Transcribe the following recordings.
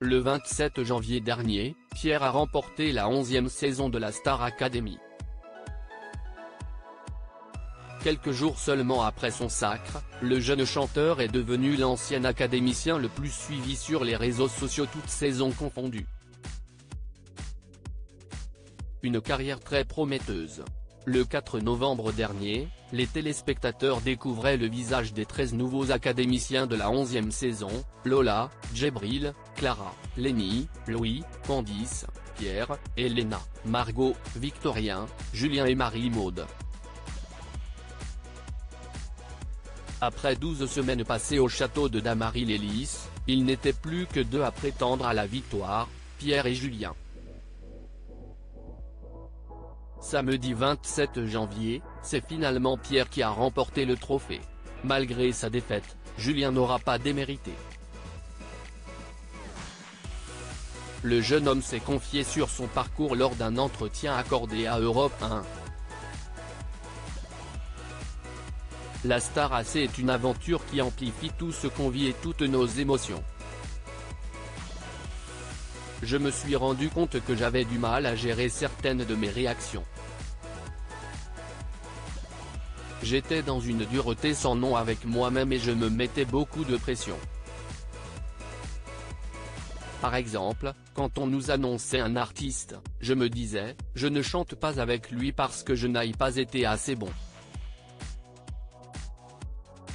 Le 27 janvier dernier, Pierre a remporté la 11e saison de la Star Academy. Quelques jours seulement après son sacre, le jeune chanteur est devenu l'ancien académicien le plus suivi sur les réseaux sociaux toutes saisons confondues. Une carrière très prometteuse. Le 4 novembre dernier, les téléspectateurs découvraient le visage des 13 nouveaux académiciens de la 11e saison, Lola, Djibril, Clara, Lenny, Louis, Candice, Pierre, Elena, Margot, Victorien, Julien et Marie-Maude. Après 12 semaines passées au château de Damary-les-Lys, il n'était plus que deux à prétendre à la victoire, Pierre et Julien. Samedi 27 janvier, c'est finalement Pierre qui a remporté le trophée. Malgré sa défaite, Julien n'aura pas démérité. Le jeune homme s'est confié sur son parcours lors d'un entretien accordé à Europe 1. La Star AC est une aventure qui amplifie tout ce qu'on vit et toutes nos émotions. Je me suis rendu compte que j'avais du mal à gérer certaines de mes réactions. J'étais dans une dureté sans nom avec moi-même et je me mettais beaucoup de pression. Par exemple, quand on nous annonçait un artiste, je me disais, je ne chante pas avec lui parce que je n'ai pas été assez bon.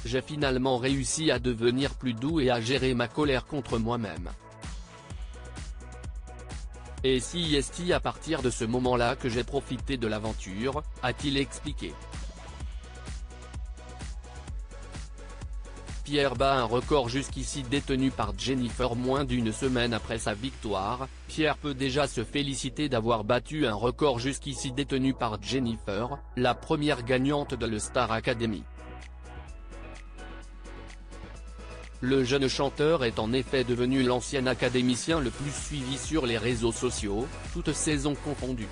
J'ai finalement réussi à devenir plus doux et à gérer ma colère contre moi-même. Et c'est à partir de ce moment-là que j'ai profité de l'aventure, a-t-il expliqué. Pierre bat un record jusqu'ici détenu par Jennifer moins d'une semaine après sa victoire. Pierre peut déjà se féliciter d'avoir battu un record jusqu'ici détenu par Jennifer, la première gagnante de la Star Academy. Le jeune chanteur est en effet devenu l'ancien académicien le plus suivi sur les réseaux sociaux, toutes saisons confondues.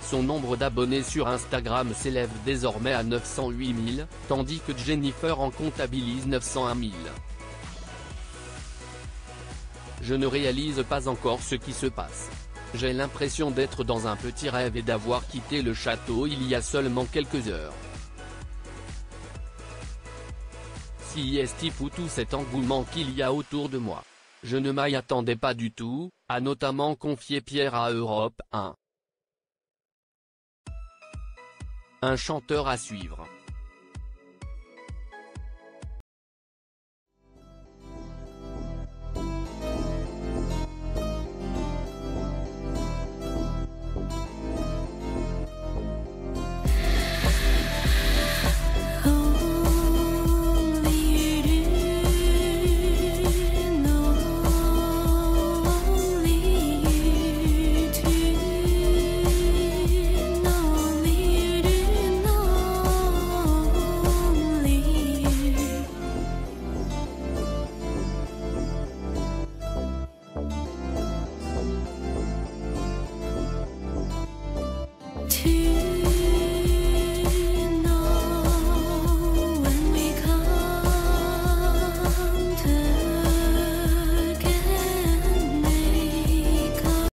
Son nombre d'abonnés sur Instagram s'élève désormais à 908 000, tandis que Jennifer en comptabilise 901 000. Je ne réalise pas encore ce qui se passe. J'ai l'impression d'être dans un petit rêve et d'avoir quitté le château il y a seulement quelques heures. C'est fou tout cet engouement qu'il y a autour de moi. Je ne m'y attendais pas du tout, a notamment confié Pierre à Europe 1. Un chanteur à suivre.